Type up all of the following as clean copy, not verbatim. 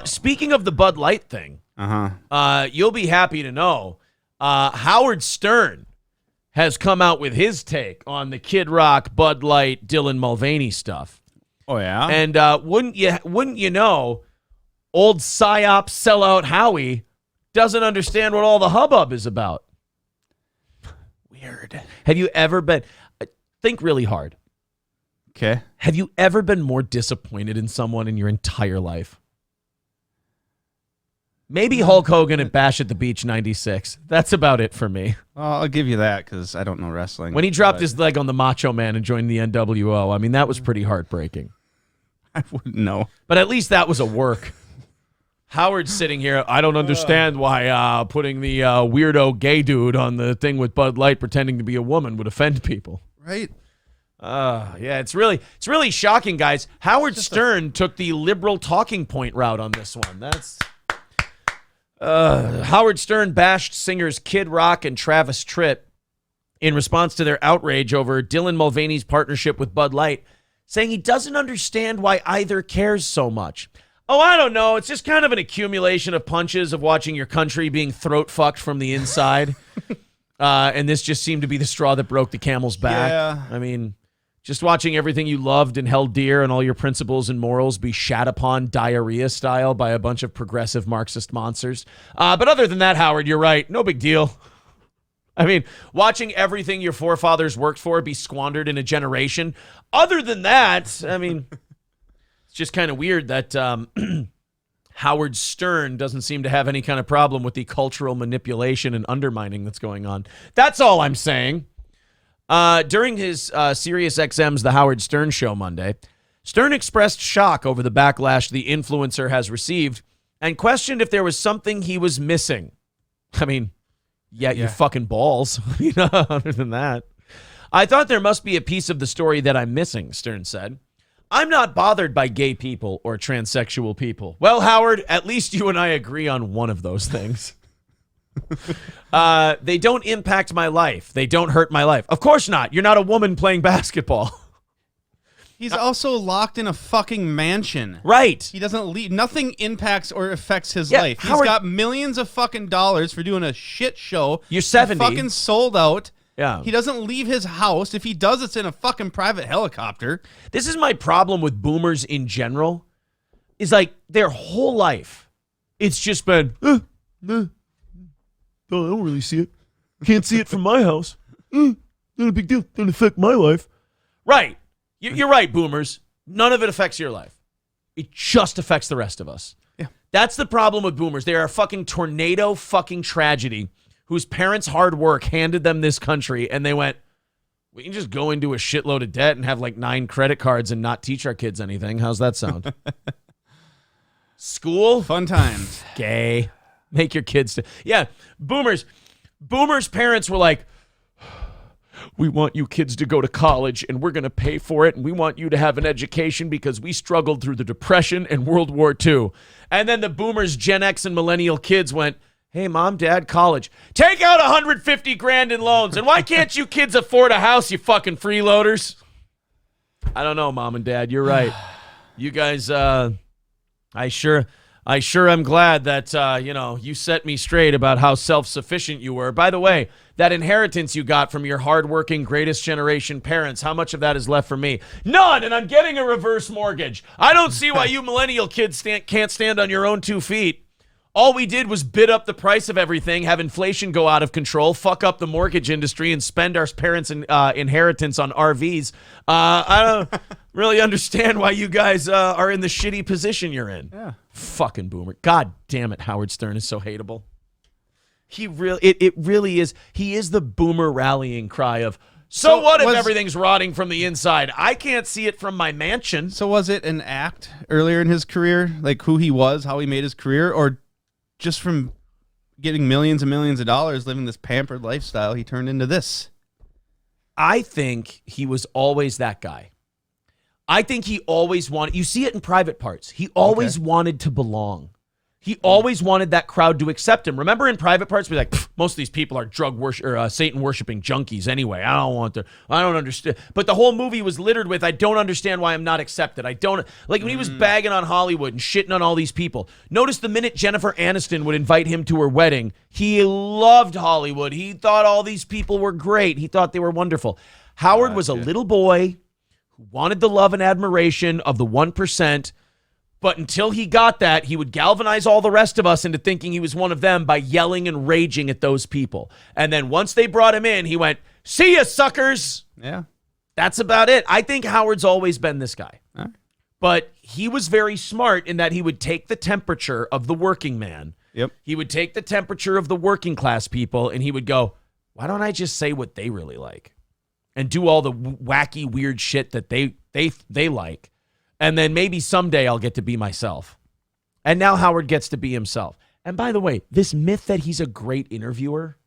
Speaking of the Bud Light thing, you'll be happy to know Howard Stern has come out with his take on the Kid Rock, Bud Light, Dylan Mulvaney stuff. Oh, yeah? And wouldn't you know, old psyop sellout Howie doesn't understand what all the hubbub is about. Weird. Have you ever been... Think really hard. Okay. Have you ever been more disappointed in someone in your entire life? Maybe Hulk Hogan at Bash at the Beach 96. That's about it for me. Well, I'll give you that because I don't know wrestling. When he dropped his leg on the Macho Man and joined the NWO, I mean, that was pretty heartbreaking. I wouldn't know. But at least that was a work. Howard's sitting here. I don't understand why putting the weirdo gay dude on the thing with Bud Light pretending to be a woman would offend people. Right. Yeah, it's really shocking, guys. Howard Stern took the liberal talking point route on this one. That's Howard Stern bashed singers Kid Rock and Travis Tritt in response to their outrage over Dylan Mulvaney's partnership with Bud Light, saying he doesn't understand why either cares so much. Oh, I don't know. It's just kind of an accumulation of punches of watching your country being throat fucked from the inside. And this just seemed to be the straw that broke the camel's back. Yeah. I mean, just watching everything you loved and held dear and all your principles and morals be shat upon diarrhea style by a bunch of progressive Marxist monsters. But other than that, Howard, you're right. No big deal. I mean, watching everything your forefathers worked for be squandered in a generation. Other than that, I mean, it's just kind of weird that Howard Stern doesn't seem to have any kind of problem with the cultural manipulation and undermining that's going on. That's all I'm saying. During his SiriusXM's The Howard Stern Show Monday, Stern expressed shock over the backlash the influencer has received and questioned if there was something he was missing. I mean, yeah. Your fucking balls. Other than that. I thought there must be a piece of the story that I'm missing, Stern said. I'm not bothered by gay people or transsexual people. Well, Howard, at least you and I agree on one of those things. They don't impact my life. They don't hurt my life. Of course not. You're not a woman playing basketball. He's also locked in a fucking mansion. Right. He doesn't leave. Nothing impacts or affects his life. He's got millions of fucking dollars for doing a shit show. You're 70. Fucking sold out. Yeah. He doesn't leave his house. If he does, it's in a fucking private helicopter. This is my problem with boomers in general. Is like their whole life, it's just been, I don't really see it. Can't see it from my house. Not a big deal. Doesn't affect my life. Right. You're right, boomers. None of it affects your life. It just affects the rest of us. Yeah. That's the problem with boomers. They are a fucking tornado fucking tragedy whose parents' hard work handed them this country, and they went, we can just go into a shitload of debt and have like 9 credit cards and not teach our kids anything. How's that sound? School? Fun times. Gay. Make your kids... Yeah, boomers' parents were like, we want you kids to go to college, and we're going to pay for it, and we want you to have an education because we struggled through the Depression and World War II. And then the boomers, Gen X, and millennial kids went, hey, Mom, Dad, college. Take out $150,000 in loans. And why can't you kids afford a house, you fucking freeloaders? I don't know, Mom and Dad. You're right. You guys, I sure am glad that, you set me straight about how self-sufficient you were. By the way, that inheritance you got from your hardworking greatest generation parents, how much of that is left for me? None, and I'm getting a reverse mortgage. I don't see why you millennial kids can't stand on your own 2 feet. All we did was bid up the price of everything, have inflation go out of control, fuck up the mortgage industry, and spend our parents' inheritance on RVs. I don't really understand why you guys are in the shitty position you're in. Yeah. Fucking boomer. God damn it, Howard Stern is so hateable. It really is. He is the boomer rallying cry of, so what if everything's rotting from the inside? I can't see it from my mansion. So was it an act earlier in his career, like who he was, how he made his career, or just from getting millions and millions of dollars, living this pampered lifestyle, he turned into this? I think he was always that guy. I think he always wanted, you see it in Private Parts. He always wanted to belong. He always wanted that crowd to accept him. Remember in Private Parts, we're like, most of these people are Satan worshiping junkies anyway. I don't understand. But the whole movie was littered with, I don't understand why I'm not accepted. I don't, like when he was bagging on Hollywood and shitting on all these people. Notice the minute Jennifer Aniston would invite him to her wedding, he loved Hollywood. He thought all these people were great. He thought they were wonderful. Howard was a little boy who wanted the love and admiration of the 1%. But until he got that, he would galvanize all the rest of us into thinking he was one of them by yelling and raging at those people. And then once they brought him in, he went, "See ya, suckers." Yeah. That's about it. I think Howard's always been this guy. All right. But he was very smart in that he would take the temperature of the working man. Yep. He would take the temperature of the working class people, and he would go, why don't I just say what they really like? And do all the wacky, weird shit that they like. And then maybe someday I'll get to be myself. And now Howard gets to be himself. And by the way, this myth that he's a great interviewer,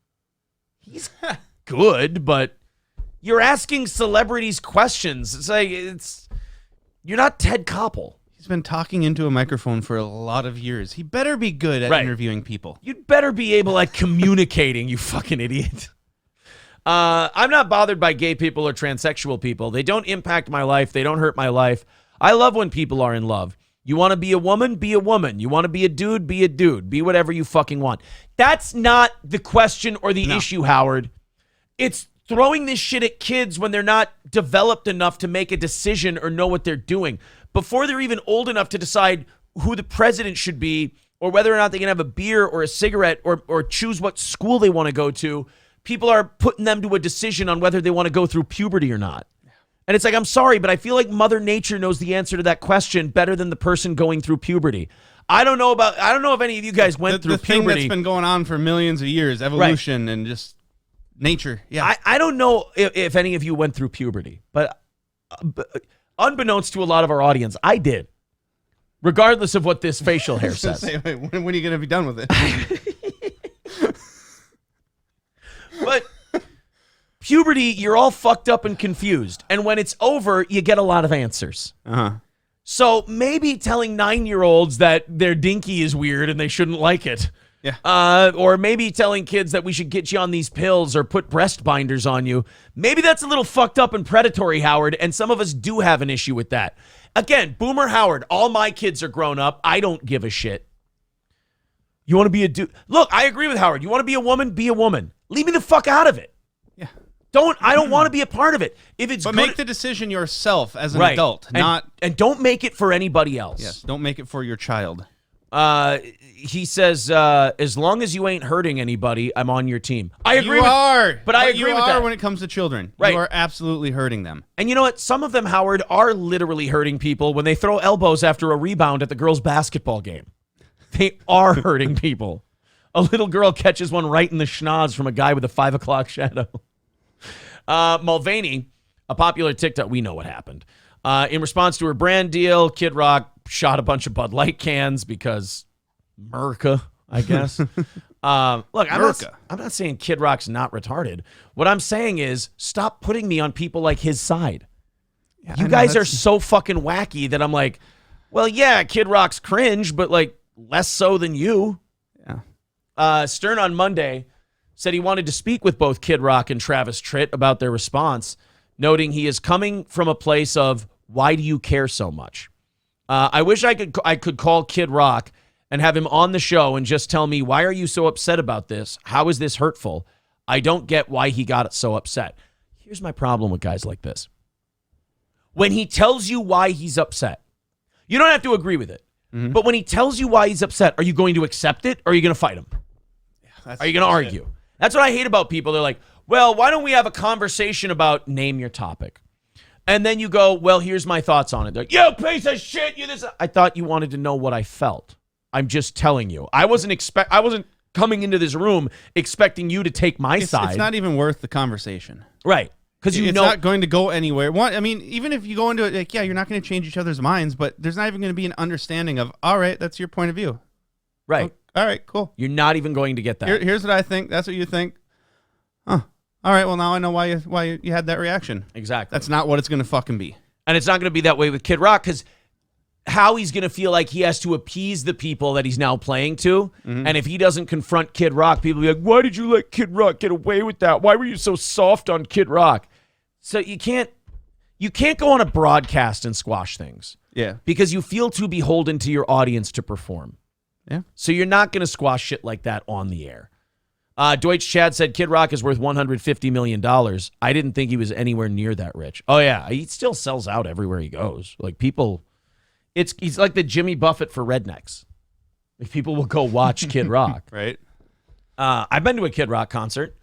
he's good, but you're asking celebrities questions. It's like, you're not Ted Koppel. He's been talking into a microphone for a lot of years. He better be good at interviewing people. You'd better be able at communicating, you fucking idiot. I'm not bothered by gay people or transsexual people. They don't impact my life. They don't hurt my life. I love when people are in love. You want to be a woman? Be a woman. You want to be a dude? Be a dude. Be whatever you fucking want. That's not the question or the issue, Howard. It's throwing this shit at kids when they're not developed enough to make a decision or know what they're doing. Before they're even old enough to decide who the president should be or whether or not they can have a beer or a cigarette or choose what school they want to go to, people are putting them to a decision on whether they want to go through puberty or not. And it's like, I'm sorry, but I feel like Mother Nature knows the answer to that question better than the person going through puberty. I don't know if any of you guys went through puberty. The thing that's been going on for millions of years, evolution and just nature. Yeah. I don't know if any of you went through puberty, but unbeknownst to a lot of our audience, I did. Regardless of what this facial hair says. Wait, when are you going to be done with it? But puberty, you're all fucked up and confused. And when it's over, you get a lot of answers. Uh-huh. So maybe telling 9-year-olds that their dinky is weird and they shouldn't like it. Yeah. Or maybe telling kids that we should get you on these pills or put breast binders on you. Maybe that's a little fucked up and predatory, Howard, and some of us do have an issue with that. Again, Boomer Howard, all my kids are grown up. I don't give a shit. You want to be a dude? Look, I agree with Howard. You want to be a woman? Be a woman. Leave me the fuck out of it. Yeah. I don't want to be a part of it. If it's But good, make the decision yourself as an adult, and don't make it for anybody else. Yes, don't make it for your child. He says, as long as you ain't hurting anybody, I'm on your team. I agree. But I agree with that when it comes to children. Right. You are absolutely hurting them. And you know what? Some of them, Howard, are literally hurting people when they throw elbows after a rebound at the girls' basketball game. They are hurting people. A little girl catches one right in the schnoz from a guy with a 5 o'clock shadow. Mulvaney, a popular TikTok, we know what happened. In response to her brand deal, Kid Rock shot a bunch of Bud Light cans because America, I guess. Look, I'm not saying Kid Rock's not retarded. What I'm saying is stop putting me on people like his side. Yeah, you guys are so fucking wacky that I'm like, well, yeah, Kid Rock's cringe, but like less so than you. Yeah. Stern on Monday said he wanted to speak with both Kid Rock and Travis Tritt about their response, noting he is coming from a place of, why do you care so much? I wish I could call Kid Rock and have him on the show and just tell me, why are you so upset about this? How is this hurtful? I don't get why he got so upset. Here's my problem with guys like this. When he tells you why he's upset, you don't have to agree with it. Mm-hmm. But when he tells you why he's upset, are you going to accept it or are you going to fight him? Yeah, are you going to argue? That's what I hate about people. They're like, well, why don't we have a conversation about name your topic? And then you go, well, here's my thoughts on it. They're like, you piece of shit, you this. I thought you wanted to know what I felt. I'm just telling you. I wasn't coming into this room expecting you to take my side. It's not even worth the conversation. Right. Because it's not going to go anywhere. I mean, even if you go into it, like, yeah, you're not going to change each other's minds, but there's not even going to be an understanding of, all right, that's your point of view. Right. All right, cool. You're not even going to get that. Here's what I think. That's what you think. Huh. All right, well, now I know why you had that reaction. Exactly. That's not what it's going to fucking be. And it's not going to be that way with Kid Rock because how he's going to feel like he has to appease the people that he's now playing to. And if he doesn't confront Kid Rock, people will be like, why did you let Kid Rock get away with that? Why were you so soft on Kid Rock? So you can't go on a broadcast and squash things. Yeah. Because you feel too beholden to your audience to perform. Yeah. So you're not going to squash shit like that on the air. Deutsch Chad said Kid Rock is worth $150 million. I didn't think he was anywhere near that rich. Oh, yeah. He still sells out everywhere he goes. Like, people, he's like the Jimmy Buffett for rednecks. Like, people will go watch Kid Rock. Right. I've been to a Kid Rock concert.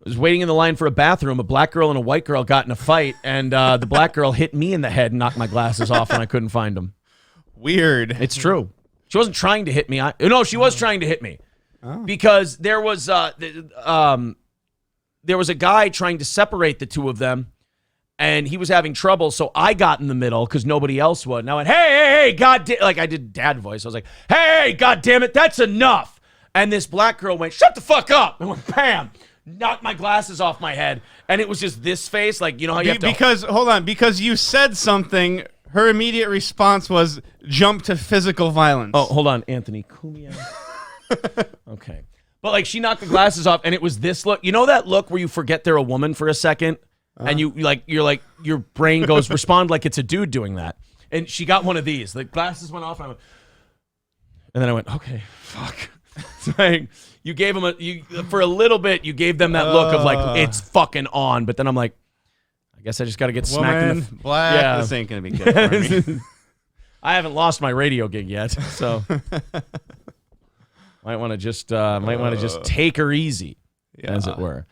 I was waiting in the line for a bathroom. A black girl and a white girl got in a fight, and the black girl hit me in the head and knocked my glasses off, and I couldn't find them. Weird. It's true. She wasn't trying to hit me. No, she was trying to hit me. Because there was a guy trying to separate the two of them, and he was having trouble, so I got in the middle because nobody else would. And I went, hey, God damn, like I did dad voice. I was like, hey, God damn it, that's enough. And this black girl went, shut the fuck up. And went, bam, knocked my glasses off my head. And it was just this face, like, you know how you have to... Because you said something, her immediate response was jump to physical violence. Oh, hold on, Anthony. Kumia. Okay. But like she knocked the glasses off and it was this look. You know that look where you forget they're a woman for a second and you're like your brain goes respond like it's a dude doing that. And she got one of these. The glasses went off and then I went, okay, fuck. It's like you gave them for a little bit you gave them that look of like it's fucking on, but then I'm like I guess I just got to get smacked in the black. Yeah. This ain't going to be good for me. I haven't lost my radio gig yet, so might want to just take her easy, as it were.